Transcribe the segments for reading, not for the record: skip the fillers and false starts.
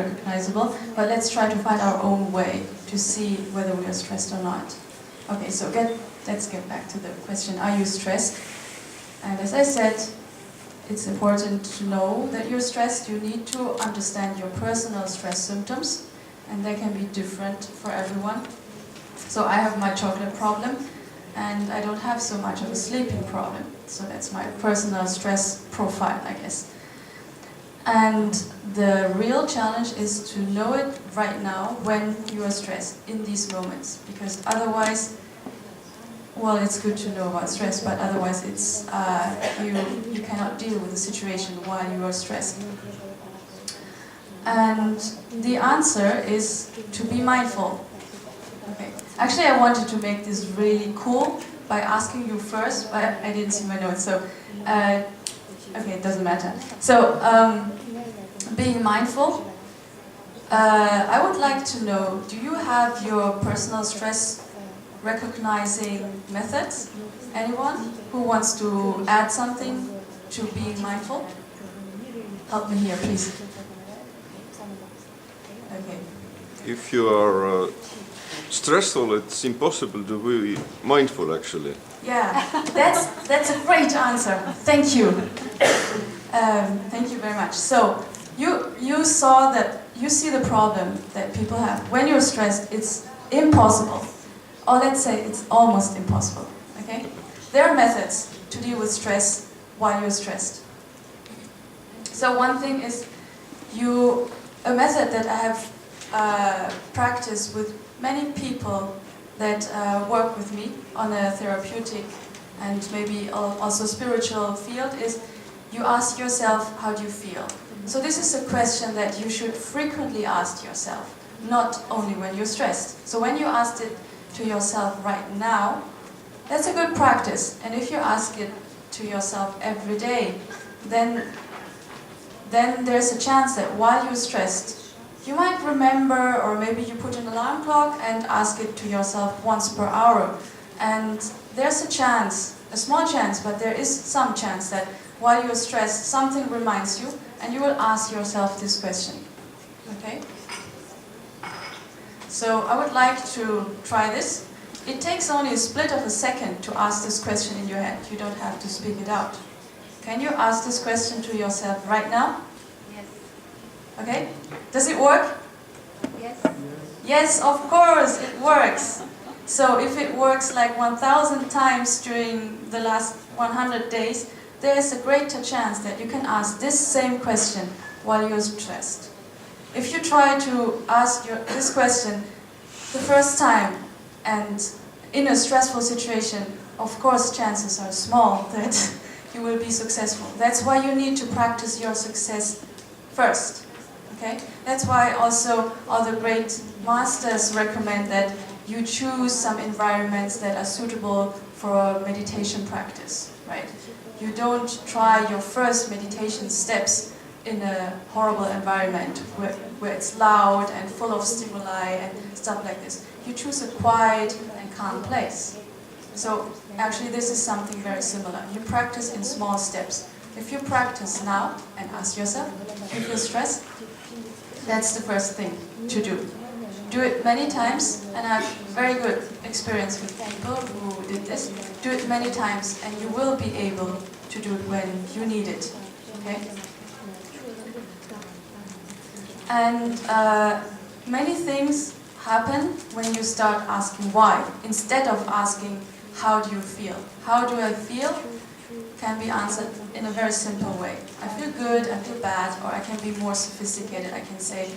recognizable, but let's try to find our own way to see whether we are stressed or not. Okay, so let's get back to the question, are you stressed? And as I said, it's important to know that you're stressed. You need to understand your personal stress symptoms, and they can be different for everyone. So I have my chocolate problem, and I don't have so much of a sleeping problem. So that's my personal stress profile, I guess. And the real challenge is to know it right now when you are stressed in these moments, because otherwise, well, it's good to know about stress, but otherwise it's you cannot deal with the situation while you are stressed. And the answer is to be mindful. Okay. Actually, I wanted to make this really cool by asking you first, but I didn't see my notes, so okay, it doesn't matter. So, being mindful, I would like to know, do you have your personal stress recognizing methods? Anyone who wants to add something to being mindful? Help me here, please. Okay. If you are stressful, it's impossible to be mindful, actually. Yeah, that's a great answer. Thank you. Thank you very much. So you saw that, you see the problem that people have. When you're stressed, it's impossible. Or let's say it's almost impossible. Okay? There are methods to deal with stress while you're stressed. So one thing is a method that I have practiced with many people that work with me on a therapeutic and maybe also spiritual field is you ask yourself, how do you feel? So this is a question that you should frequently ask yourself, not only when you're stressed. So when you ask it to yourself right now, that's a good practice. And if you ask it to yourself every day, then there's a chance that while you're stressed, you might remember, or maybe you put an alarm clock and ask it to yourself once per hour. And there's a chance, a small chance, but there is some chance that while you're stressed, something reminds you, and you will ask yourself this question. Okay? So I would like to try this. It takes only a split of a second to ask this question in your head. You don't have to speak it out. Can you ask this question to yourself right now? Yes. Okay? Does it work? Yes. Yes, of course, it works. So if it works like 1,000 times during the last 100 days, there is a greater chance that you can ask this same question while you're stressed. If you try to ask this question the first time and in a stressful situation, of course chances are small that you will be successful. That's why you need to practice your success first. Okay? That's why also all the great masters recommend that you choose some environments that are suitable for meditation practice, right? You don't try your first meditation steps in a horrible environment where it's loud and full of stimuli and stuff like this. You choose a quiet and calm place. So actually this is something very similar. You practice in small steps. If you practice now and ask yourself, do you feel stressed? That's the first thing to do. Do it many times, and I have very good experience with people who did this. Do it many times and you will be able to do it when you need it. Okay? And many things happen when you start asking why, instead of asking how do you feel. How do I feel can be answered in a very simple way. I feel good, I feel bad, or I can be more sophisticated. I can say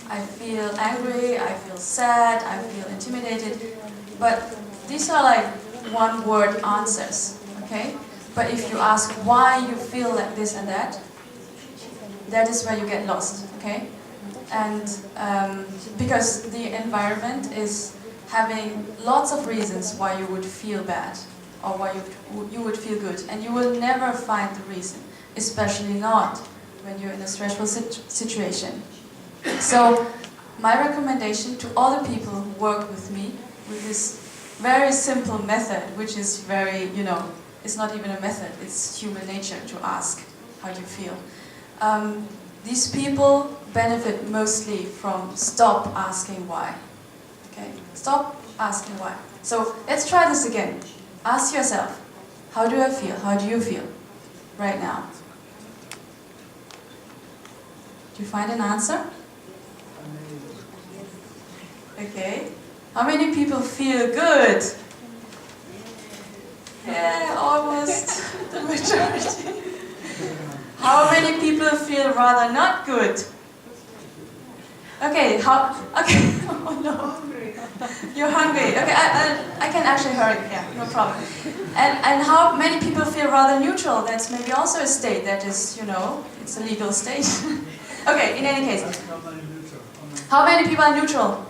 I feel angry, I feel sad, I feel intimidated. But these are like one-word answers, okay? But if you ask why you feel like this and that is where you get lost, okay? And because the environment is having lots of reasons why you would feel bad or why you would feel good, and you will never find the reason, especially not when you're in a stressful situation. So my recommendation to all the people who work with me with this very simple method, which is very, it's not even a method, it's human nature to ask how you feel. these people benefit mostly from stop asking why. Okay? Stop asking why. So let's try this again. Ask yourself, how do I feel? How do you feel right now? Do you find an answer? Okay. How many people feel good? Yeah, almost the majority. How many people feel rather not good? Okay, okay, oh no. You're hungry. Okay, I can actually hurry, yeah, no problem. And how many people feel rather neutral? That's maybe also a state that is, you know, it's a legal state. Okay, in any case. How many people are neutral?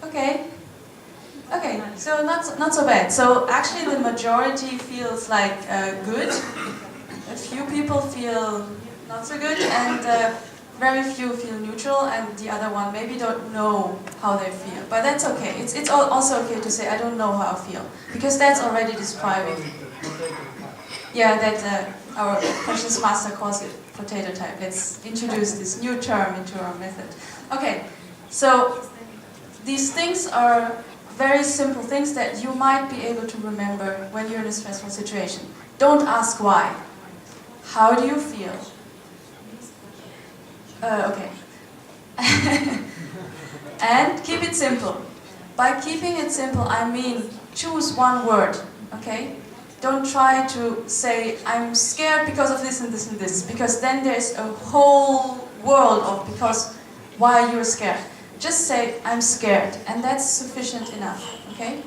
Okay. Okay, so not so bad. So actually the majority feels like good. A few people feel not so good, and very few feel neutral, and the other one maybe don't know how they feel. But that's okay. It's also okay to say, I don't know how I feel, because that's already describing. Yeah, that our precious master calls it potato type. Let's introduce this new term into our method. Okay, so these things are very simple things that you might be able to remember when you're in a stressful situation. Don't ask why. How do you feel? Okay. And keep it simple. By keeping it simple, I mean choose one word, okay? Don't try to say, I'm scared because of this and this and this, because then there's a whole world of because why you're scared. Just say, I'm scared, and that's sufficient enough, okay?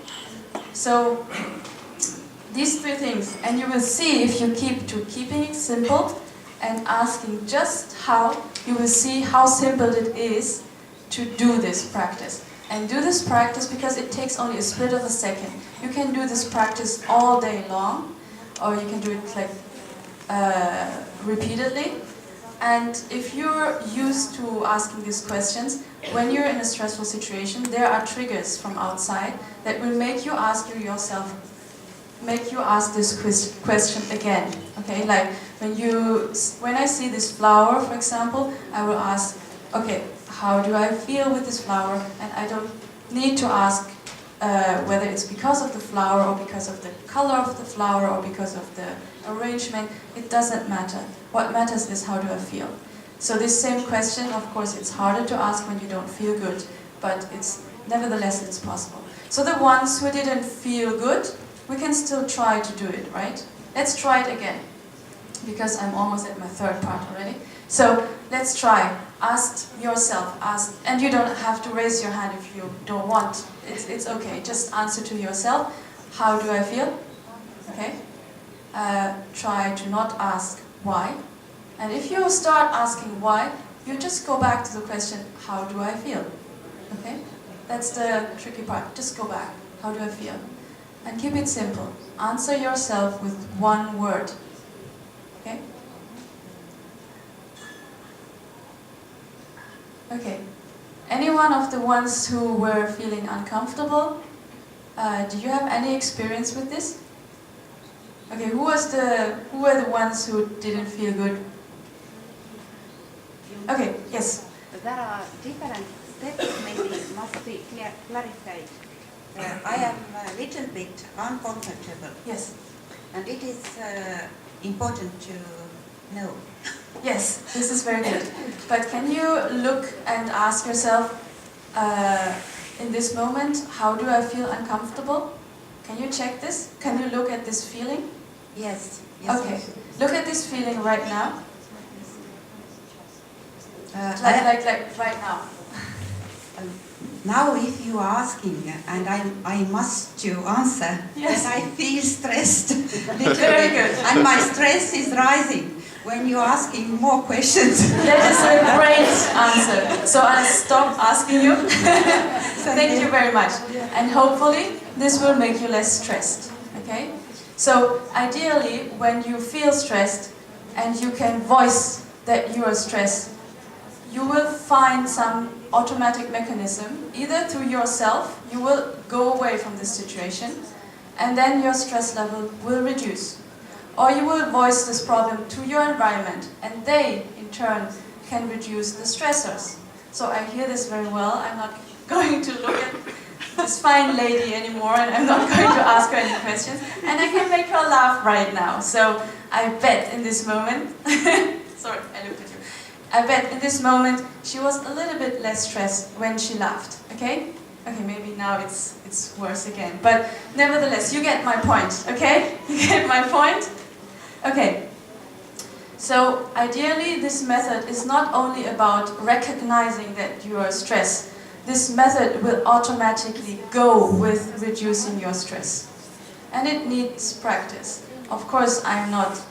So, these three things, and you will see if you keeping it simple and asking just how, you will see how simple it is to do this practice. And do this practice because it takes only a split of a second. You can do this practice all day long, or you can do it like repeatedly. And if you're used to asking these questions, when you're in a stressful situation, there are triggers from outside that will make you ask this question again. Okay, like when I see this flower, for example, I will ask, okay, how do I feel with this flower? And I don't need to ask whether it's because of the flower or because of the color of the flower or because of the arrangement. It doesn't matter. What matters is how do I feel. So this same question, of course, it's harder to ask when you don't feel good, but nevertheless it's possible. So the ones who didn't feel good, we can still try to do it, right? Let's try it again, because I'm almost at my third part already. So let's try. Ask yourself, and you don't have to raise your hand if you don't want. It's okay. Just answer to yourself. How do I feel? Okay. Try to not ask why. And if you start asking why, you just go back to the question, how do I feel? Okay? That's the tricky part. Just go back. How do I feel? And keep it simple. Answer yourself with one word. Okay? Okay. Any one of the ones who were feeling uncomfortable, do you have any experience with this? Okay, who were the ones who didn't feel good? Okay, yes. There are different steps, maybe must be clarified. I am a little bit uncomfortable. Yes. And it is important to know. Yes, this is very good. But can you look and ask yourself, in this moment, how do I feel uncomfortable? Can you check this? Can you look at this feeling? Yes. Okay. Yes. Look at this feeling right now. Like right now. Now if you are asking, and I must to answer, Yes. that I feel stressed. Very good. And my stress is rising when you're asking more questions. That is a great answer. So I'll stop asking you. Thank you very much. And hopefully this will make you less stressed. Okay? So ideally, when you feel stressed and you can voice that you are stressed, you will find some automatic mechanism, either through yourself, you will go away from this situation, and then your stress level will reduce. Or you will voice this problem to your environment, and they, in turn, can reduce the stressors. So I hear this very well. I'm not going to look at this fine lady anymore, and I'm not going to ask her any questions. And I can make her laugh right now. So I bet in this moment, sorry, I looked at you. I bet in this moment she was a little bit less stressed when she laughed, okay? Okay, maybe now it's worse again. But nevertheless, you get my point, okay? You get my point? Okay. So ideally, this method is not only about recognizing that you are stressed. This method will automatically go with reducing your stress. And it needs practice. Of course, I'm not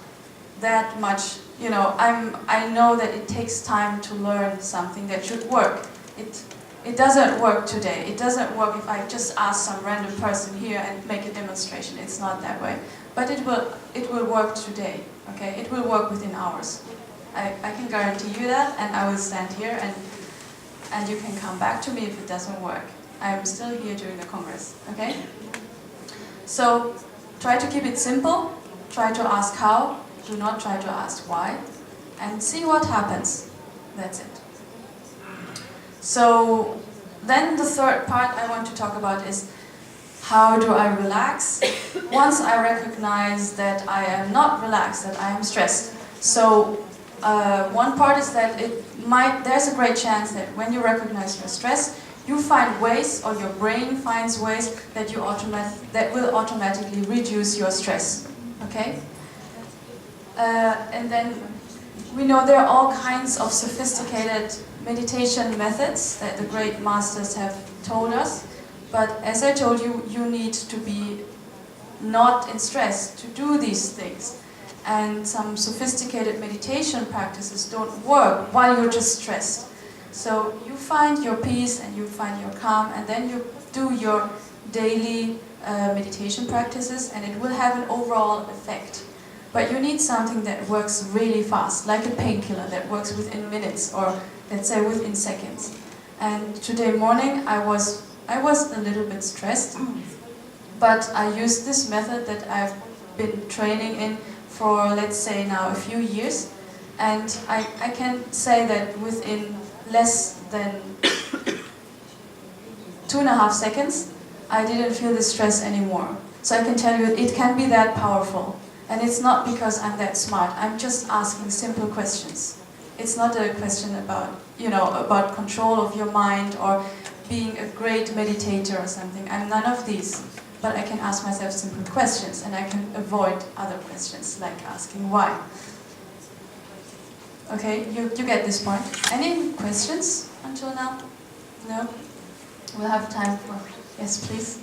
that much, I know that it takes time to learn something that should work. It doesn't work today. It doesn't work if I just ask some random person here and make a demonstration. It's not that way. But it will work today, okay? It will work within hours. I can guarantee you that, and I will stand here and you can come back to me if it doesn't work. I'm still here during the Congress, okay? So try to keep it simple, try to ask how, do not try to ask why, and see what happens. That's it. So then the third part I want to talk about is how do I relax? Once I recognize that I am not relaxed, that I am stressed. So one part is that there's a great chance that when you recognize your stress, you find ways, or your brain finds ways that will automatically reduce your stress. Okay? And then we know there are all kinds of sophisticated meditation methods that the great masters have told us. But as I told you, you need to be not in stress to do these things. And some sophisticated meditation practices don't work while you're just stressed. So you find your peace and you find your calm, and then you do your daily meditation practices, and it will have an overall effect. But you need something that works really fast, like a painkiller that works within minutes, or let's say within seconds. And today morning I was a little bit stressed, but I used this method that I've been training in for, let's say now, a few years, and I can say that within less than 2.5 seconds I didn't feel the stress anymore. So I can tell you it can be that powerful. And it's not because I'm that smart. I'm just asking simple questions. It's not a question about, about control of your mind or being a great meditator or something. I'm none of these. But I can ask myself simple questions, and I can avoid other questions, like asking why. Okay, you get this point. Any questions until now? No? We'll have time for... Yes, please.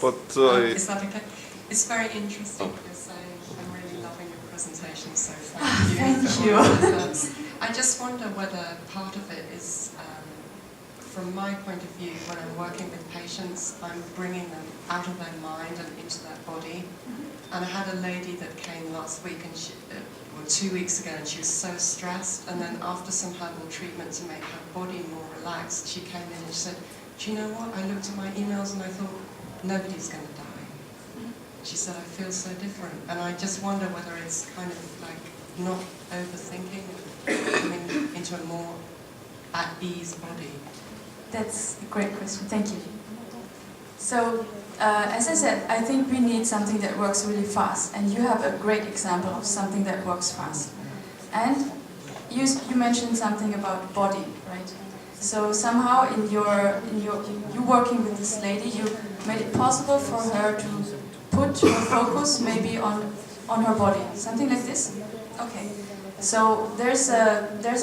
But is that okay? It's very interesting because I'm really loving your presentation, so thank you. Thank you. I just wonder whether part of it is, from my point of view, when I'm working with patients, I'm bringing them out of their mind and into their body. And I had a lady that came last week, and or 2 weeks ago, and she was so stressed. And then after some herbal treatment to make her body more relaxed, she came in and she said, "Do you know what? I looked at my emails and I thought, nobody's going to die." She said, "I feel so different." And I just wonder whether it's kind of like not overthinking and coming into a more at ease body. That's a great question. Thank you. So, as I said, I think we need something that works really fast. And you have a great example of something that works fast. And you mentioned something about body, right? So somehow you working with this lady, you made it possible for her to put her focus maybe on her body, something like this. Okay. So there's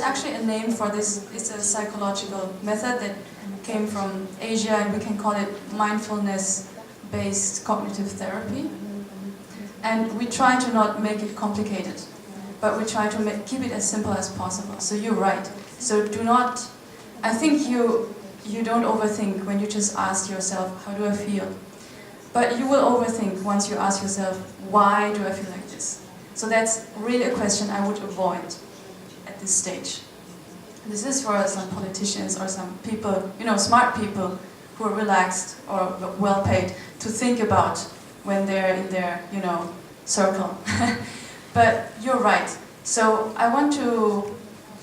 actually a name for this. It's a psychological method that came from Asia, and we can call it mindfulness-based cognitive therapy. And we try to not make it complicated, but we try to keep it as simple as possible. So you're right. So do not. I think you don't overthink when you just ask yourself, how do I feel? But you will overthink once you ask yourself, why do I feel like this? So that's really a question I would avoid at this stage. This is for some politicians or some people, smart people, who are relaxed or well paid to think about when they're in their, circle. But you're right. So I want to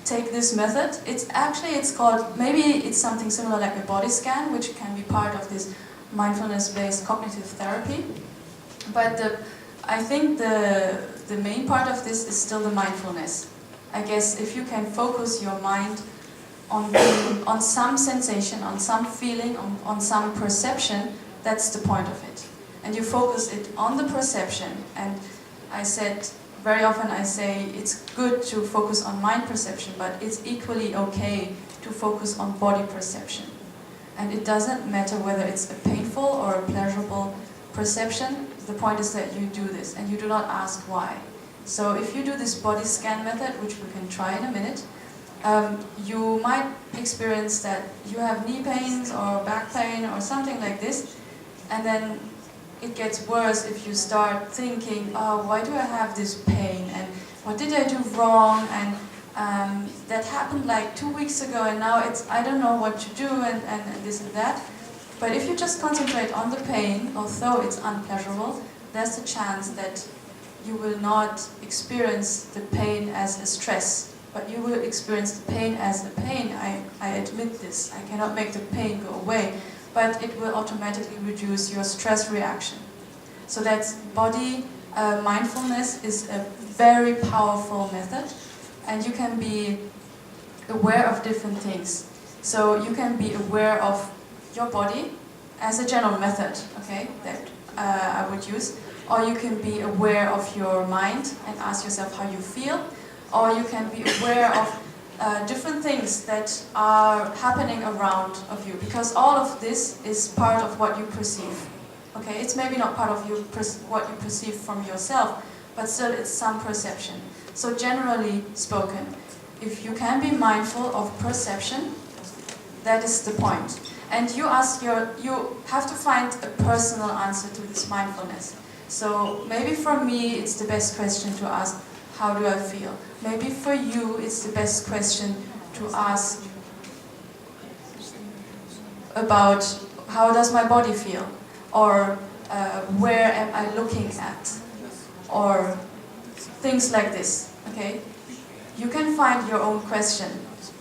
take this method. It's called, maybe it's something similar like a body scan, which can be part of this mindfulness-based cognitive therapy. But I think the main part of this is still the mindfulness. I guess if you can focus your mind on some sensation, on some feeling, on some perception, that's the point of it. And you focus it on the perception. And very often I say it's good to focus on mind perception, but it's equally okay to focus on body perception. And it doesn't matter whether it's a painful or a pleasurable perception. The point is that you do this and you do not ask why. So if you do this body scan method, which we can try in a minute, you might experience that you have knee pains or back pain or something like this, and then it gets worse if you start thinking, oh, why do I have this pain, and what did I do wrong, and that happened like 2 weeks ago, and now I don't know what to do, and this and that. But if you just concentrate on the pain, although it's unpleasurable, there's a chance that you will not experience the pain as a stress, but you will experience the pain as a pain. I admit this. I cannot make the pain go away, but it will automatically reduce your stress reaction. So that's body mindfulness is a very powerful method, and you can be aware of different things. So you can be aware of your body as a general method, okay, that I would use. Or you can be aware of your mind and ask yourself how you feel. Or you can be aware of different things that are happening around of you, because all of this is part of what you perceive. Okay, it's maybe not part of what you perceive from yourself, but still it's some perception. So generally spoken, if you can be mindful of perception, that is the point. And you have to find a personal answer to this mindfulness. So maybe for me it's the best question to ask, how do I feel? Maybe for you it's the best question to ask about how does my body feel? Or where am I looking at? Or things like this, okay? You can find your own question.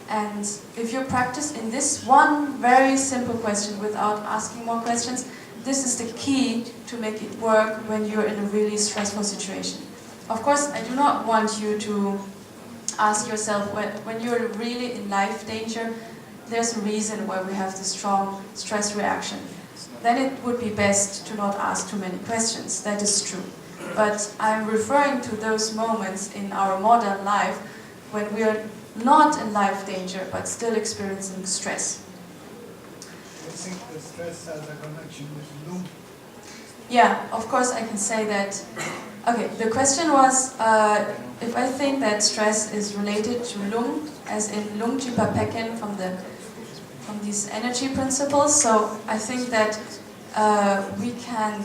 And if you practice in this one very simple question without asking more questions, this is the key to make it work when you're in a really stressful situation. Of course, I do not want you to ask yourself, when you're really in life danger, there's a reason why we have this strong stress reaction. Then it would be best to not ask too many questions. That is true. But I'm referring to those moments in our modern life when we are not in life danger, but still experiencing stress. I think the stress has a connection with Lung. Yeah, of course I can say that. Okay, the question was if I think that stress is related to Lung, as in Lung Jipa Pekin from these energy principles. So I think that we can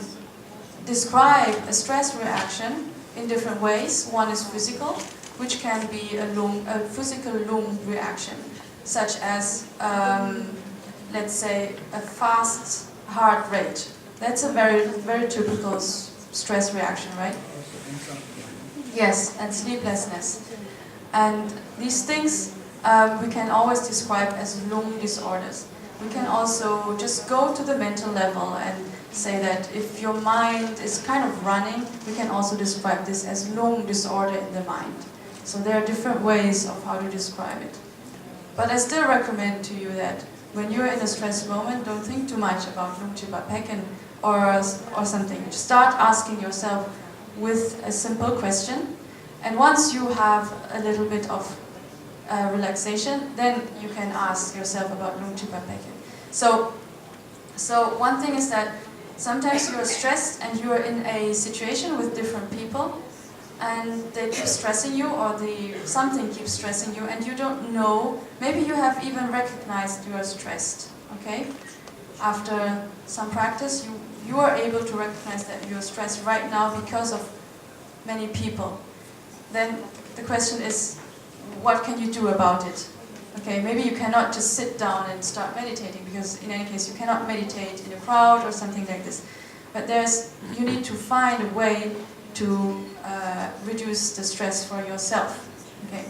describe a stress reaction in different ways. One is physical, which can be a physical Lung reaction, such as, let's say, a fast heart rate. That's a very, very typical stress reaction, right? Yes, and sleeplessness. And these things we can always describe as Lung disorders. We can also just go to the mental level and say that if your mind is kind of running, we can also describe this as Lung disorder in the mind. So there are different ways of how to describe it. But I still recommend to you that when you're in a stress moment, don't think too much about Lung Jipa Pekin or something. Just start asking yourself with a simple question. And once you have a little bit of relaxation, then you can ask yourself about Lung Jipa Pekin. So one thing is that sometimes you're stressed and you're in a situation with different people, and they keep stressing you, or something keeps stressing you, and you don't know, maybe you have even recognized you are stressed, okay? After some practice, you are able to recognize that you are stressed right now because of many people. Then the question is, what can you do about it? Okay, maybe you cannot just sit down and start meditating, because in any case you cannot meditate in a crowd or something like this. But you need to find a way to reduce the stress for yourself. Okay.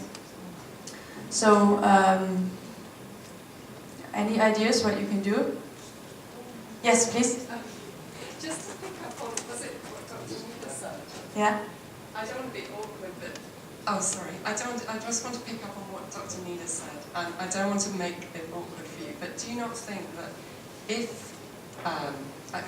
So, any ideas what you can do? Yes, please. Just to pick up on, was it what Dr. Nida said? Yeah. I don't want to be awkward, but Oh, sorry. I just want to pick up on what Dr. Nida said, and I don't want to make it awkward for you, but do you not think that if,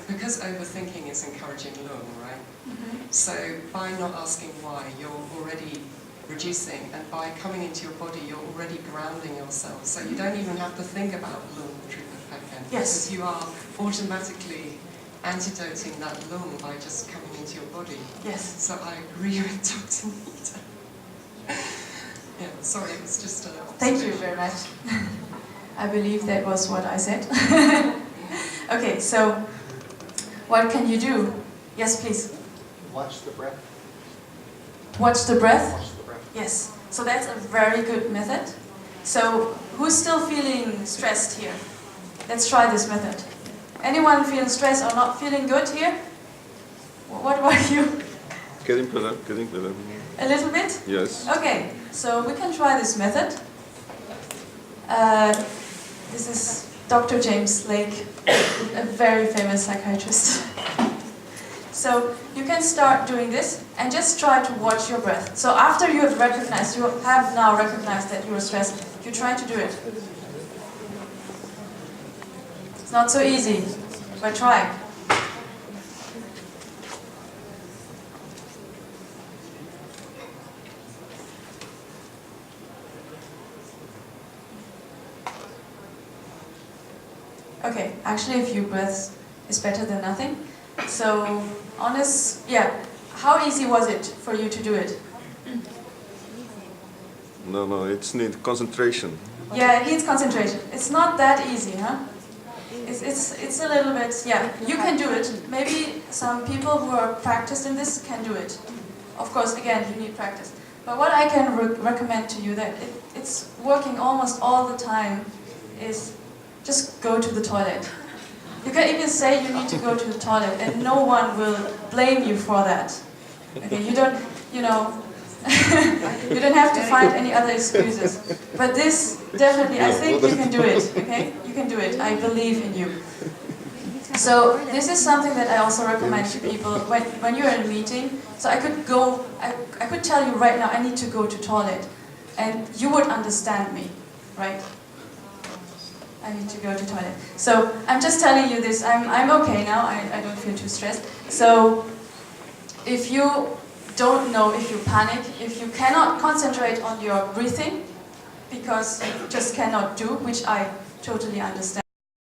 because overthinking is encouraging lung, right? Mm-hmm. So by not asking why, you're already reducing, and by coming into your body, you're already grounding yourself. So you don't even have to think about lung treatment pattern, Yes. because you are automatically antidoting that lung by just coming into your body. Yes. So I agree with Dr. Nida. Yeah, sorry, it was just a... Thank you very much. I believe that was what I said. Okay, so what can you do? Yes, please. Watch the breath. Watch the breath? Watch the breath. Yes. So that's a very good method. So who's still feeling stressed here? Let's try this method. Anyone feeling stressed or not feeling good here? What about you? Getting better, getting better. A little bit? Yes. Okay, so we can try this method. This is Dr. James Lake, a very famous psychiatrist. So you can start doing this and just try to watch your breath. So after you have now recognized that you are stressed, you try to do it. It's not so easy, but try. Okay, actually a few breaths is better than nothing. So, how easy was it for you to do it? No, it's need concentration. Yeah, it needs concentration. It's not that easy, huh? It's a little bit, yeah, you can do it. Maybe some people who are practiced in this can do it. Of course, again, you need practice. But what I can recommend to you that it's working almost all the time is just go to the toilet. You can even say you need to go to the toilet and no one will blame you for that. Okay, you don't have to find any other excuses. But this, definitely, I think you can do it, okay? You can do it, I believe in you. So, this is something that I also recommend to people when you're in a meeting. So I could tell you right now, I need to go to toilet. And you would understand me, right? I need to go to toilet. So I'm just telling you this. I'm okay now. I don't feel too stressed. So if you don't know, if you panic, if you cannot concentrate on your breathing because you just cannot do, which I totally understand.